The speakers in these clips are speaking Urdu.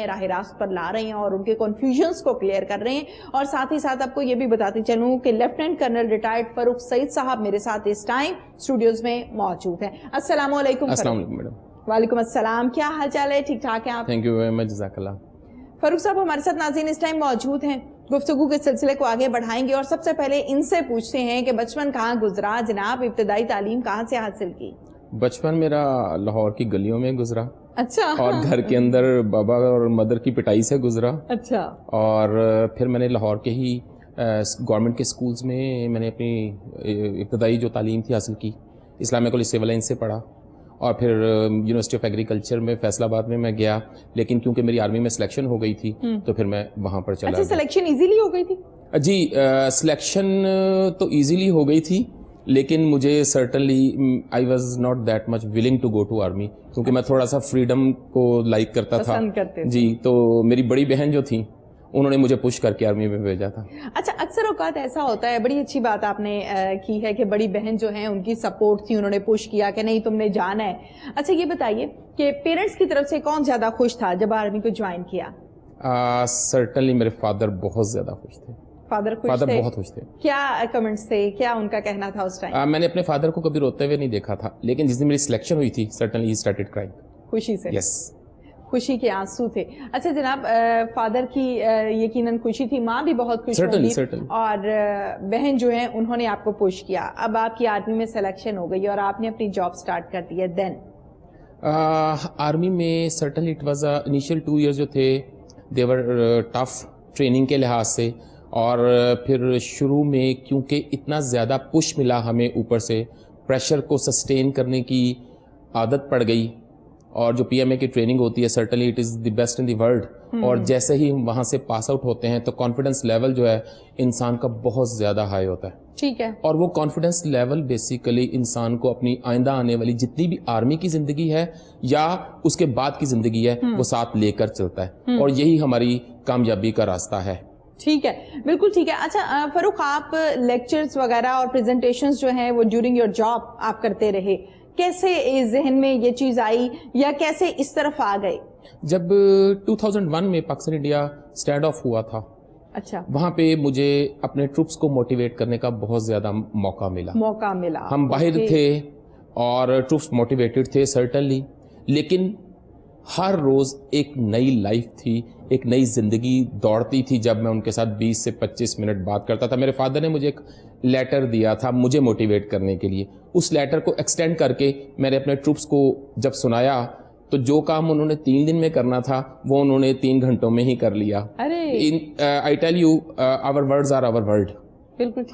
راہ راست پر لا رہے ہیں اور ان کے کنفیوژنز کو کلیئر کر رہے ہیں. اور ساتھ ہی ساتھ آپ کو یہ بھی بتاتے چلوں کہ لیفٹیننٹ کرنل ریٹائرڈ فاروق سعید صاحب میرے ساتھ اس ٹائم اسٹوڈیوز میں موجود ہیں. السلام علیکم. السلام علیکم میڈم. وعلیکم السلام. کیا حال چال ہے؟ ٹھیک ٹھاک ہیں آپ؟ Thank you very much. جزاک اللہ. فاروق صاحب ہمارے ساتھ ناظرین اس ٹائم موجود ہیں. گفتگو کے سلسلے کو آگے بڑھائیں گے اور سب سے پہلے ان سے پوچھتے ہیں کہ بچپن کہاں گزرا جناب؟ ابتدائی تعلیم کہاں سے حاصل کی؟ بچپن میرا لاہور کی گلیوں میں گزرا. اچھا. اور گھر کے اندر بابا اور مدر کی پٹائی سے گزرا. اچھا. اور پھر میں نے لاہور کے ہی گورنمنٹ کے سکولز میں میں نے اپنی ابتدائی جو تعلیم تھی حاصل کی. اسلامیہ کالج سول لائن سے پڑھا اور پھر یونیورسٹی آف ایگریکلچر میں فیصل آباد میں گیا, لیکن کیونکہ میری آرمی میں سلیکشن ہو گئی تھی تو پھر میں وہاں پر چلا. اچھا, سلیکشن ایزیلی ہو گئی تھی؟ جی, سلیکشن تو ایزیلی ہو گئی تھی, لیکن مجھے certainly I was not that much willing to go to army, کیونکہ میں تھوڑا سا فریڈم کو لائک کرتا تھا. جی, تو میری بڑی بہن جو تھیں انہوں نے مجھے پش کر کے آرمی میں بھیجا تھا. اچھا, اکثر اوقات ایسا ہوتا ہے, بڑی اچھی بات آپ نے کی ہے کہ بڑی بہن جو ہیں ان کی سپورٹ تھی, انہوں نے پش کیا کہ نہیں تم نے جانا ہے. اچھا یہ بتائیے کہ پیرنٹس کی طرف سے کون زیادہ خوش تھا جب آرمی کو جوائن کیا؟ سرٹنلی میرے فادر بہت زیادہ خوش تھے. فادر بہت خوش تھے. کیا کمنٹس تھے, کیا ان کا کہنا تھا اس ٹائم؟ میں نے اپنے فادر کو کبھی روتے ہوئے نہیں دیکھا تھا, لیکن جس دن میری سلیکشن ہوئی تھی سرٹنلی ہی اسٹارٹڈ کرائنگ. خوشی سے؟ یس, خوشی کے آنسو تھے. اچھا جناب, فادر کی یقیناً خوشی تھی, ماں بھی بہت خوش ہوئی, اور بہن جو ہیں انہوں نے آپ کو پش کیا. اب آپ کی آرمی میں سلیکشن ہو گئی اور آپ نے اپنی جاب سٹارٹ کر دی ہے. دین آرمی میں certainly it was initial 2 years جو تھے دے ور ٹف ٹریننگ کے لحاظ سے, اور پھر شروع میں کیونکہ اتنا زیادہ پش ملا ہمیں اوپر سے, پریشر کو سسٹین کرنے کی عادت پڑ گئی. اور جو پی ایم اے کی ٹریننگ ہوتی ہے certainly it is the best in the world, اور جیسے ہی ہم وہاں سے پاس آؤٹ ہوتے ہیں تو کانفیڈنس لیول جو ہے انسان کا بہت زیادہ ہائی ہوتا ہے. ٹھیک ہے. اور وہ کانفیڈنس لیول بیسیکلی انسان کو اپنی آئندہ آنے والی جتنی بھی آرمی کی زندگی ہے یا اس کے بعد کی زندگی ہے وہ ساتھ لے کر چلتا ہے, اور یہی ہماری کامیابی کا راستہ ہے. ٹھیک ہے, بالکل ٹھیک ہے. اچھا فاروق, آپ لیکچرز وغیرہ اور پریزنٹیشنز جو ہیں وہ ڈیورنگ یور جاب آپ کرتے رہے, کیسے ذہن میں یہ چیز آئی یا کیسے اس طرف آ گئے؟ جب 2001 میں پاکستان انڈیا اسٹینڈ آف ہوا تھا, اچھا, وہاں پہ مجھے اپنے ٹروپس کو موٹیویٹ کرنے کا بہت زیادہ موقع ملا. ہم باہر تھے اور ٹروپس موٹیویٹڈ تھے سرٹنلی, لیکن ہر روز ایک نئی لائف تھی, ایک نئی زندگی دوڑتی تھی. جب میں ان کے ساتھ 20 سے 25 منٹ بات کرتا تھا, میرے فادر نے مجھے ایک لیٹر دیا تھا مجھے موٹیویٹ کرنے کے لیے. اس لیٹر کو ایکسٹینڈ کر کے میں نے اپنے ٹروپس کو جب سنایا تو جو کام انہوں نے 3 دن میں کرنا تھا وہ انہوں نے 3 گھنٹوں میں ہی کر لیا. I tell you, our words are our world.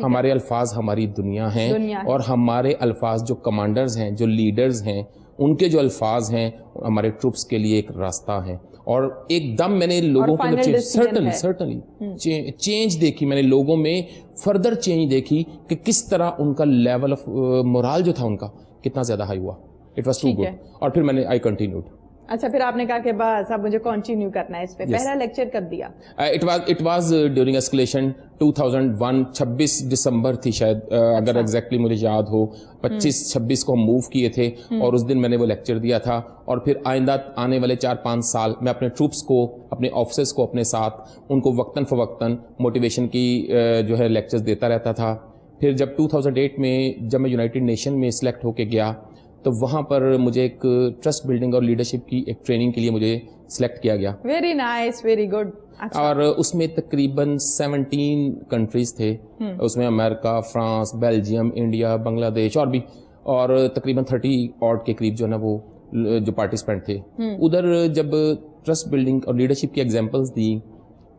ہمارے الفاظ ہماری دنیا ہیں, اور ہمارے الفاظ جو کمانڈرز ہیں, جو لیڈرز ہیں, ان کے جو الفاظ ہیں ہمارے ٹروپس کے لیے ایک راستہ ہیں. اور ایک دم میں نے لوگوں کو سرٹنلی چینج دیکھی, میں نے لوگوں میں فردر چینج دیکھی کہ کس طرح ان کا لیول آف مورال جو تھا ان کا کتنا زیادہ ہائی ہوا. اٹ واز ٹو گڈ, اور پھر میں نے آئی کنٹینیوڈ. اچھا, پھر آپ نے کہا کہ بس اب مجھے کنٹینیو کرنا ہے اس پہ. پہلا لیکچر کب دیا؟ اٹ واز ڈیورنگ اسکلیشن 2001, 26 دسمبر تھی شاید, اگر ایگزیکٹلی مجھے یاد ہو. 25-26 کو ہم موو کیے تھے اور اس دن میں نے وہ لیکچر دیا تھا. اور پھر آئندہ آنے والے 4-5 سال میں اپنے ٹروپس کو, اپنے آفیسرس کو اپنے ساتھ ان کو وقتاً فوقتاً موٹیویشن کی جو ہے لیکچرز دیتا رہتا تھا. پھر جب 2008 میں جب میں یونائٹڈ نیشن میں سلیکٹ ہو کے گیا تو وہاں پر مجھے ایک ٹرسٹ بلڈنگ اور لیڈرشپ کی ایک ٹریننگ کے لیے مجھے سلیکٹ کیا گیا. Very nice, very good. اور اس میں تقریباً 17 کنٹریز تھے, اس میں امریکہ, فرانس, بیلجیم, انڈیا, بنگلہ دیش اور بھی, اور تقریباً 30 آڈ کے قریب جو ہے نا وہ جو پارٹیسپینٹ تھے. ادھر جب ٹرسٹ بلڈنگ اور لیڈرشپ کی ایگزامپلس دی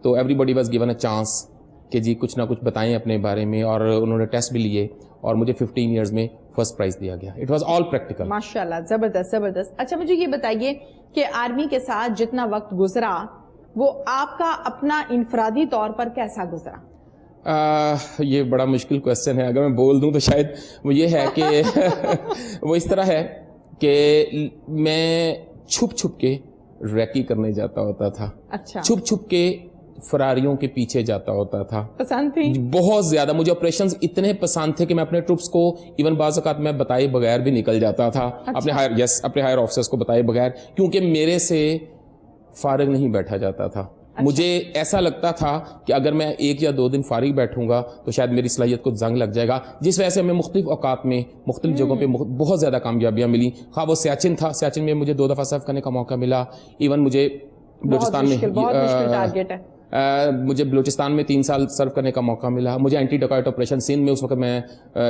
تو every body was given a chance کہ جی کچھ نہ کچھ بتائیں اپنے بارے میں, اور انہوں نے ٹیسٹ بھی لیے اور مجھے 15 ایئرز میں فرسٹ پرائز دیا گیا. It was all practical. ماشاءاللہ, زبردست زبردست. اچھا مجھے یہ بتائیے کہ آرمی کے ساتھ جتنا وقت گزرا وہ آپ کا اپنا انفرادی طور پر کیسا گزرا؟ یہ بڑا مشکل کویسچن ہے, اگر میں بول دوں تو شاید وہ یہ ہے کہ وہ اس طرح ہے کہ میں چھپ چھپ کے ریکی کرنے جاتا ہوتا تھا. اچھا. چھپ چھپ کے فراریوں کے پیچھے جاتا ہوتا تھا. پسند تھی بہت زیادہ, مجھے آپریشنز اتنے پسند تھے کہ میں اپنے ٹروپس کو ایون بعض اوقات میں بتائے بغیر بھی نکل جاتا تھا. اپنے ہائر آفیسرز کو بتائے بغیر, کیونکہ میرے سے فارغ نہیں بیٹھا جاتا تھا. مجھے ایسا لگتا تھا کہ اگر میں 1 یا 2 دن فارغ بیٹھوں گا تو شاید میری صلاحیت کو زنگ لگ جائے گا, جس وجہ سے ہمیں مختلف اوقات میں مختلف جگہوں پہ بہت زیادہ کامیابیاں ملی. خواہ وہ سیاچن تھا, سیاچن میں مجھے 2 دفعہ سرو کرنے کا موقع ملا. ایون مجھے بلوچستان میں 3 سال سرو کرنے کا موقع ملا. مجھے اینٹی ڈکائٹ آپریشن سندھ میں, اس وقت میں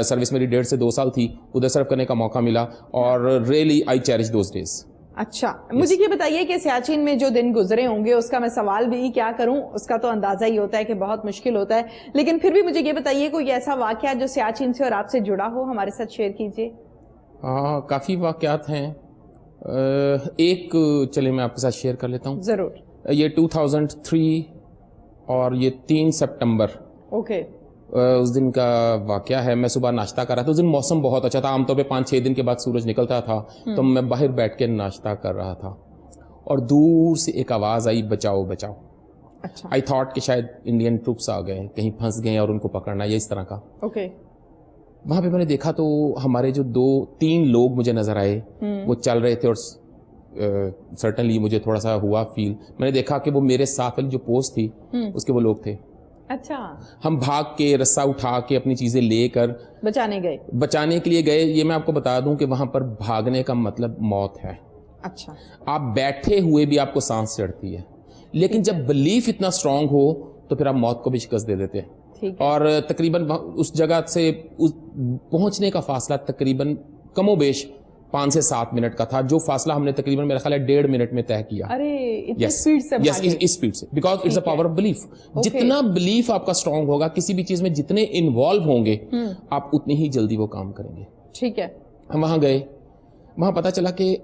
سروس میری 1.5 سے 2 سال تھی, ادھر سرو کرنے کا موقع ملا, اور really I cherish those days. اچھا, مجھے یہ بتائیے کہ سیاچن میں جو دن گزرے ہوں گے, اس کا میں سوال بھی کیا کروں, اس کا تو اندازہ ہی ہوتا ہے کہ بہت مشکل ہوتا ہے, لیکن پھر بھی مجھے یہ بتائیے کوئی ایسا واقعہ جو سیاچن سے اور آپ سے جڑا ہو, ہمارے ساتھ شیئر کیجیے. کافی واقعات ہیں. ایک چلے میں آپ کے ساتھ شیئر کر لیتا ہوں. ضرور. یہ 2003 اور یہ 3 سپٹمبر اوکے اس دن کا واقعہ ہے. میں صبح ناشتہ کر رہا تھا. اس دن موسم بہت اچھا تھا. عام طور پہ 5-6 دن کے بعد سورج نکلتا تھا, تو میں باہر بیٹھ کے ناشتہ کر رہا تھا, اور دور سے ایک آواز آئی, بچاؤ بچاؤ. اچھا. آئی تھاٹ کہ شاید انڈین ٹروپس آ گئے, کہیں پھنس گئے اور ان کو پکڑنا, یہ اس طرح کا. اوکے. وہاں پہ میں نے دیکھا تو ہمارے جو 2-3 لوگ مجھے نظر آئے, وہ چل رہے تھے, اور سرٹنلی مجھے تھوڑا سا ہوا فیل, میں نے دیکھا کہ وہ میرے ساتھ والی جو پوسٹ تھی اس کے وہ لوگ تھے. اچھا. ہم بھاگ کے رسا اٹھا کے اپنی چیزیں لے کر بچانے کے لیے گئے. یہ میں آپ کو بتا دوں کہ وہاں پر بھاگنے کا مطلب موت ہے. اچھا. آپ بیٹھے ہوئے بھی آپ کو سانس چڑھتی ہے, لیکن جب بلیف اتنا اسٹرانگ ہو تو پھر آپ موت کو بھی شکست دے دیتے ہیں. اور تقریباً اس جگہ سے پہنچنے کا فاصلہ تقریباً کم و بیش 5 سے 7 منٹ کا تھا, جو فاصلہ ہم نے تقریباً میرا خیال ہے 1.5 منٹ میں طے کیا. اس اسپیڈ سے, because it's a power of belief. جتنا بلیف آپ کا اسٹرانگ ہوگا, کسی بھی چیز میں جتنے انوالو ہوں گے, آپ اتنی ہی جلدی وہ کام کریں گے. ٹھیک ہے. ہم وہاں گئے, وہاں پتا چلا کہ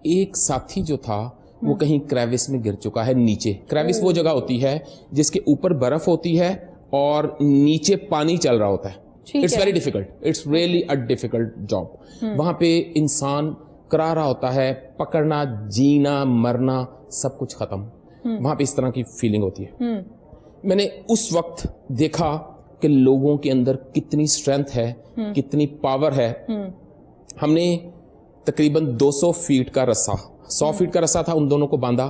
ایک ساتھی جو تھا وہ کہیں کریوس میں گر چکا ہے نیچے. کریوس وہ جگہ ہوتی ہے جس کے اوپر برف ہوتی ہے اور نیچے پانی چل رہا ہوتا ہے. It's very difficult. It's really a difficult job. وہاں پہ انسان کرا رہا ہوتا ہے, پکڑنا, جینا, مرنا, سب کچھ ختم. وہاں پہ اس طرح کی فیلنگ ہوتی ہے. میں نے اس وقت دیکھا کہ لوگوں کے اندر کتنی اسٹرینتھ ہے, کتنی پاور ہے. ہم نے تقریباً 200 فیٹ کا رسا, 100 فیٹ کا رسا تھا, ان دونوں کو باندھا,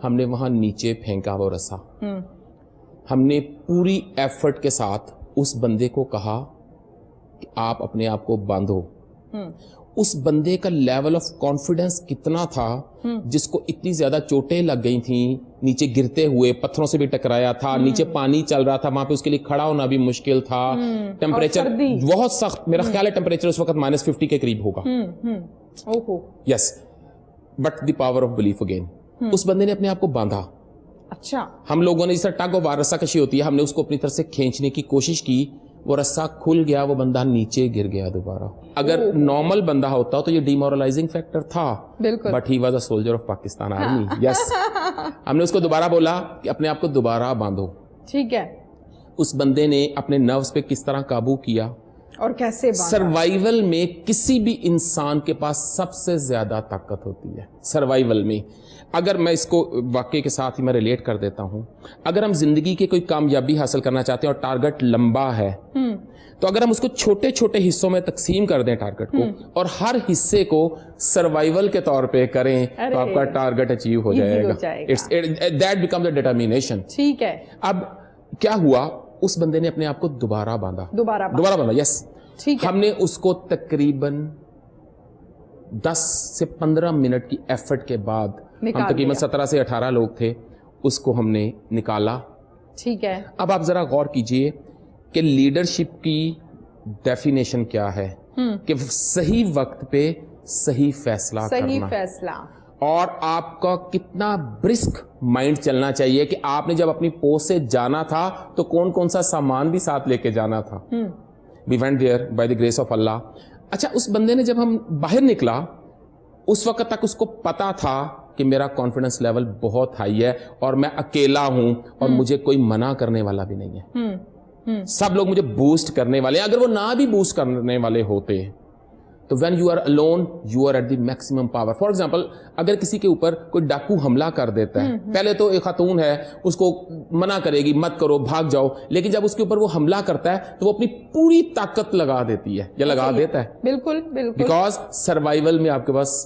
ہم نے وہاں نیچے پھینکا وہ رسا. ہم نے پوری ایفرٹ کے ساتھ اس بندے کو کہا کہ آپ اپنے آپ کو باندھو. اس بندے کا لیول آف کانفیڈنس کتنا تھا, جس کو اتنی زیادہ چوٹیں لگ گئی تھیں, نیچے گرتے ہوئے پتھروں سے بھی ٹکرایا تھا, نیچے پانی چل رہا تھا, وہاں پہ اس کے لیے کھڑا ہونا بھی مشکل تھا, ٹیمپریچر بہت سخت, میرا خیال ہے ٹیمپریچر اس وقت -50 کے قریب ہوگا. Yes, but the power of belief again. اس بندے نے اپنے آپ کو باندھا. اچھا. ہم لوگوں نے جس طرح ٹگ آف وار رسا کشی ہوتی ہے, ہم نے اس کو اپنی طرف سے کھینچنے کی کوشش کی, وہ رسا کھل گیا, وہ بندہ نیچے گر گیا دوبارہ. اگر نارمل بندہ ہوتا تو یہ ڈیمورلائزنگ فیکٹر تھا, but he was a soldier of Pakistan army. Yes, ہم نے اس کو دوبارہ بولا کہ اپنے آپ کو دوبارہ باندھو. ٹھیک ہے. اس بندے نے اپنے نروز پہ کس طرح قابو کیا اور کیسے. سروائیول میں کسی بھی انسان کے پاس سب سے زیادہ طاقت ہوتی ہے سروائیول میں. اگر میں اس کو واقعے کے ساتھ ہی میں ریلیٹ کر دیتا ہوں, اگر ہم زندگی کی کوئی کامیابی حاصل کرنا چاہتے ہیں اور ٹارگٹ لمبا ہے, تو اگر ہم اس کو چھوٹے چھوٹے حصوں میں تقسیم کر دیں ٹارگٹ کو, اور ہر حصے کو سروائیول کے طور پہ کریں, تو آپ کا ٹارگٹ اچیو ہو جائے گا. That becomes a determination. ٹھیک ہے. اب کیا ہوا, اس بندے نے اپنے آپ کو دوبارہ باندھا. یس. ہم نے اس کو تقریباً 10 سے 15 منٹ کی ایفرٹ کے بعد, ہم تقریباً 17 سے 18 لوگ تھے, اس کو ہم نے نکالا. ٹھیک ہے. اب آپ ذرا غور کیجئے کہ لیڈرشپ کی ڈیفینیشن کیا ہے, کہ صحیح وقت پہ صحیح فیصلہ کرنا, اور آپ کا کتنا برسک مائنڈ چلنا چاہیے کہ آپ نے جب اپنی پوسٹ سے جانا تھا تو کون کون سا سامان بھی ساتھ لے کے جانا تھا. We went there by the grace of Allah. اچھا, اس بندے نے جب ہم باہر نکلا, اس وقت تک اس کو پتا تھا کہ میرا کانفیڈنس لیول بہت ہائی ہے, اور میں اکیلا ہوں, اور مجھے کوئی منع کرنے والا بھی نہیں ہے. سب لوگ مجھے بوسٹ کرنے والے ہیں. اگر وہ نہ بھی بوسٹ کرنے والے ہوتے تو when you are alone you are at the maximum power. For example, اگر کسی کے اوپر کوئی ڈاکو حملہ کر دیتا ہے, پہلے تو ایک خاتون ہے, اس کو منع کرے گی مت کرو, بھاگ جاؤ, لیکن جب اس کے اوپر وہ حملہ کرتا ہے تو وہ اپنی پوری طاقت لگا دیتی ہے, یا لگا دیتا ہے. بالکل. بیکاز سروائیول میں آپ کے پاس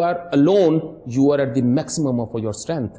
are alone, you are at the maximum of your strength.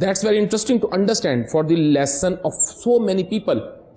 That's very interesting to understand for the lesson of so many people.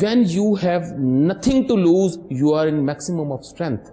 When you have nothing to lose, you are in maximum of strength.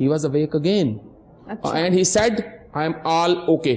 he was awake again. And he said, I am all okay.